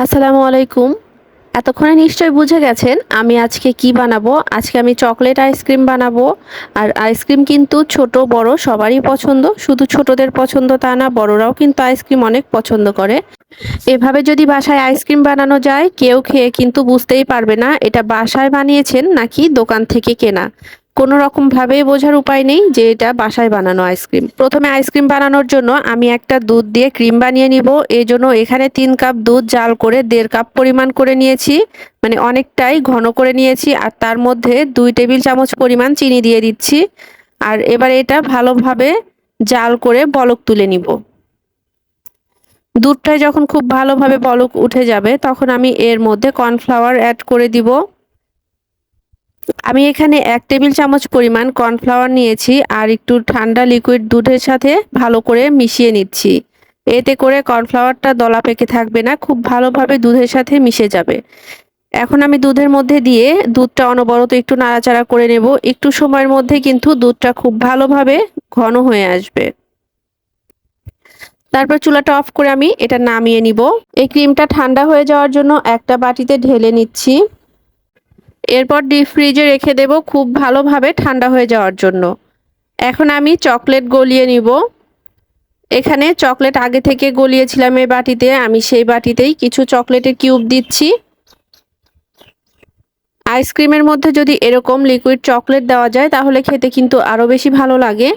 আসসালামু আলাইকুম। এতক্ষণে নিশ্চয়ই বুঝে গেছেন আমি আজকে কি বানাবো। আজকে আমি চকলেট আইসক্রিম বানাবো। আর আইসক্রিম কিন্তু ছোট বড় সবারই পছন্দ। শুধু ছোটদের পছন্দ তা না, বড়রাও কিন্তু আইসক্রিম অনেক পছন্দ করে। এভাবে যদি বাসায় আইসক্রিম বানানো যায়, কেউ খেয়ে কিন্তু বুঝতেই পারবে না এটা বাসায় বানিয়েছেন নাকি দোকান থেকে কেনা। কোনো রকম ভাবেই বোঝার উপায় নেই যে এটা বাসায় বানানো আইসক্রিম। প্রথমে আইসক্রিম বানানোর জন্য আমি একটা দুধ দিয়ে ক্রিম বানিয়ে নিব। এই জন্য এখানে 3 কাপ দুধ জাল করে 1.5 কাপ পরিমাণ করে নিয়েছি, মানে অনেকটাই ঘন করে নিয়েছি। আর তার মধ্যে 2 টেবিল চামচ পরিমাণ চিনি দিয়ে দিচ্ছি। আর এবার এটা ভালোভাবে জাল করে বলক তুলে নিব। দুধটায় যখন খুব ভালোভাবে বলক উঠে যাবে তখন আমি এর মধ্যে কর্নফ্লাওয়ার অ্যাড করে দিব। আমি এখানে 1 টেবিল চামচ পরিমাণ কর্নফ্লাওয়ার নিয়েছি আর একটু ঠান্ডা লিকুইড দুধের সাথে ভালো করে মিশিয়ে নিচ্ছি। এতে করে কর্নফ্লাওয়ারটা দলা পেকে থাকবে না, খুব ভালোভাবে দুধের সাথে মিশে যাবে। এখন আমি দুধের মধ্যে দিয়ে দুধটা অনবরত একটু নাড়াচাড়া করে নেব। একটু সময়ের মধ্যে কিন্তু দুধটা খুব ভালোভাবে ঘন হয়ে আসবে। তারপর চুলাটা অফ করে আমি এটা নামিয়ে নিব। এই ক্রিমটা ঠান্ডা হয়ে যাওয়ার জন্য একটা বাটিতে ঢেলে নিচ্ছি। এরপর ডিপ ফ্রিজে রেখে দেব খুব ভালোভাবে ঠান্ডা হয়ে যাওয়ার জন্য। এখন আমি চকলেট গলিয়ে নিব। এখানে চকলেট আগে থেকে গলিয়েছিলাম এই বাটিতে, আমি সেই বাটিতেই কিছু চকলেটের কিউব দিচ্ছি। আইসক্রিমের মধ্যে যদি এরকম লিকুইড চকলেট দেওয়া যায় তাহলে খেতে কিন্তু আরো বেশি ভালো লাগে।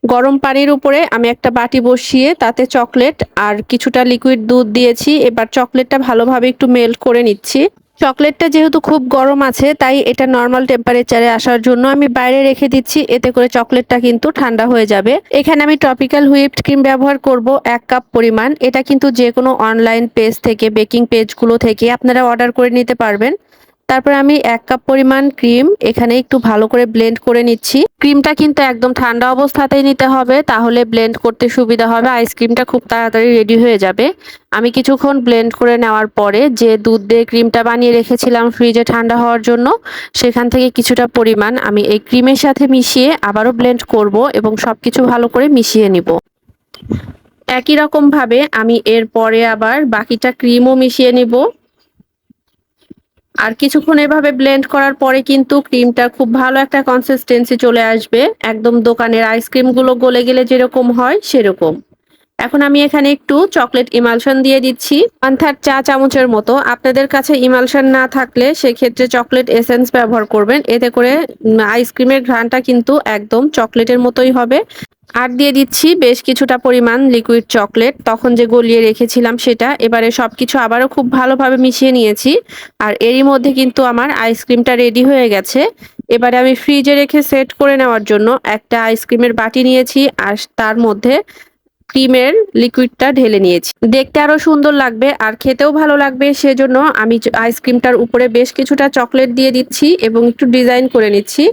গরম পানির উপরে আমি একটা বাটি বসিয়ে তাতে চকলেট আর কিছুটা লিকুইড দুধ দিয়েছি। এবার চকলেটটা ভালোভাবে একটু মেল্ট করে নিচ্ছি। চকলেটটা যেহেতু খুব গরম আছে তাই এটা নর্মাল টেম্পারেচারে আসার জন্য আমি বাইরে রেখে দিচ্ছি, এতে করে চকলেটটা কিন্তু ঠান্ডা হয়ে যাবে। এখানে আমি ট্রপিক্যাল হুইপড ক্রিম ব্যবহার করব 1 কাপ পরিমাণ। এটা কিন্তু যে কোনো অনলাইন পেজ থেকে, বেকিং পেজগুলো থেকে আপনারা অর্ডার করে নিতে পারবেন। তারপর আমি 1 কাপ পরিমাণ ক্রিম এখানে একটু ভালো করে ব্লেন্ড করে নিচ্ছি। ক্রিমটা কিন্তু একদম ঠান্ডা অবস্থাতেই নিতে হবে, তাহলে ব্লেন্ড করতে সুবিধা হবে, আইসক্রিমটা খুব তাড়াতাড়ি রেডি হয়ে যাবে। আমি কিছুক্ষণ ব্লেন্ড করে নেওয়ার পরে যে দুধ দিয়ে ক্রিমটা বানিয়ে রেখেছিলাম ফ্রিজে ঠান্ডা হওয়ার জন্য, সেখান থেকে কিছুটা পরিমাণ আমি এই ক্রিমের সাথে মিশিয়ে আবারও ব্লেন্ড করব এবং সবকিছু ভালো করে মিশিয়ে নিব। একই রকম ভাবে আমি এর পরে আবার বাকিটা ক্রিমও মিশিয়ে নিব। আর কিছুক্ষণ এভাবে ব্লেন্ড করার পরে কিন্তু ক্রিমটা খুব ভালো একটা কনসিস্টেন্সি চলে আসবে, একদম দোকানের আইসক্রিমগুলো গলে গেলে যেরকম হয় সেরকম। এখন আমি এখানে একটু চকলেট ইমালশন দিয়ে দিচ্ছি 1/3 চা চামচের মতো। আপনাদের কাছে ইমালশন না থাকলে সেক্ষেত্রে চকলেট এসেন্স ব্যবহার করবেন, এতে করে আইসক্রিমের ঘ্রাণটা কিন্তু একদম চকলেটের মতোই হবে। আর দিয়ে দিচ্ছি বেশ কিছুটা পরিমাণ লিকুইড চকলেট, তখন যে গলিয়ে রেখেছিলাম সেটা। এবারে সবকিছু আবারও খুব ভালোভাবে মিশিয়ে নিয়েছি। আর এরই মধ্যে কিন্তু আমার আইসক্রিমটা রেডি হয়ে গেছে। এবারে আমি ফ্রিজে রেখে সেট করে নেওয়ার জন্য একটা আইসক্রিমের বাটি নিয়েছি আর তার মধ্যে ক্রিমের লিকুইডটা ঢেলে নিয়েছি। দেখতে আরো সুন্দর লাগবে আর খেতেও ভালো লাগবে, সেজন্য আমি আইসক্রিমটার উপরে বেশ কিছুটা চকলেট দিয়ে দিচ্ছি এবং একটু ডিজাইন করে নিচ্ছি।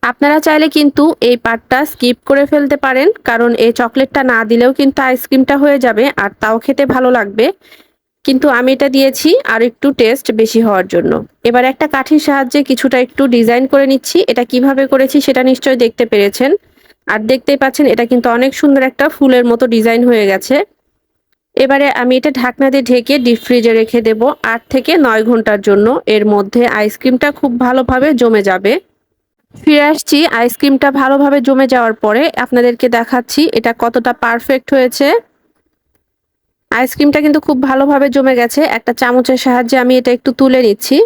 আপনারা চাইলে কিন্তু এই পার্টটা স্কিপ করে ফেলতে পারেন, কারণ এই চকলেটটা না দিলেও কিন্তু আইসক্রিমটা হয়ে যাবে আর তাও খেতে ভালো লাগবে। কিন্তু আমি এটা দিয়েছি আর একটু টেস্ট বেশি হওয়ার জন্য। এবার একটা কাঠির সাহায্যে কিছুটা একটু ডিজাইন করে নিচ্ছি। এটা কিভাবে করেছি সেটা নিশ্চয়ই দেখতে পেরেছেন। আর দেখতেই পাচ্ছেন এটা কিন্তু অনেক সুন্দর একটা ফুলের মতো ডিজাইন হয়ে গেছে। এবারে আমি এটা ঢাকনা দিয়ে ঢেকে ডিপ ফ্রিজে রেখে দেব 8 থেকে 9 ঘন্টার জন্য। এর মধ্যে আইসক্রিমটা খুব ভালোভাবে জমে যাবে। ফিরে আসছি আইসক্রিমটা ভালোভাবে জমে যাওয়ার পরে, আপনাদেরকে দেখাচ্ছি এটা কতটা পারফেক্ট হয়েছে। আইসক্রিমটা কিন্তু খুব ভালোভাবে জমে গেছে। একটা চামচের সাহায্যে আমি এটা একটু তুলে নিচ্ছি।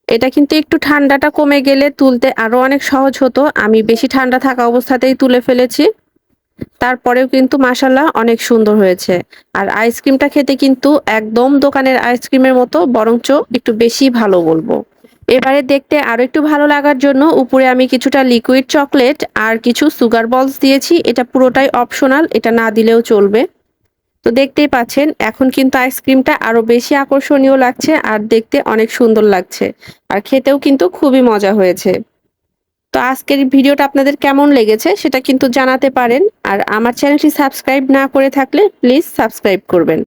এটা কিন্তু একটু ঠান্ডাটা কমে গেলে তুলতে আরো অনেক সহজ হতো, আমি বেশি ঠান্ডা থাকা অবস্থাতেই তুলে ফেলেছি। তারপরেও কিন্তু মাশাআল্লাহ অনেক সুন্দর হয়েছে। আর আইসক্রিমটা খেতে কিন্তু একদম দোকানের আইসক্রিমের মতো, বরঞ্চ একটু বেশি ভালো বলবো। এবারে দেখতে আরো একটু ভালো লাগার জন্য উপরে আমি কিছুটা লিকুইড চকলেট আর কিছু সুগার বলস দিয়েছি। এটা পুরোটাই অপশনাল, এটা না দিলেও চলবে। তো দেখতেই পাচ্ছেন এখন কিন্তু আইসক্রিমটা আরো বেশি আকর্ষণীয় লাগছে আর দেখতে অনেক সুন্দর লাগছে। আর খেতেও কিন্তু খুবই মজা হয়েছে। তো আজকের ভিডিওটা আপনাদের কেমন লেগেছে সেটা কিন্তু জানাতে পারেন। আর আমার চ্যানেলটি সাবস্ক্রাইব না করে থাকলে প্লিজ সাবস্ক্রাইব করবেন।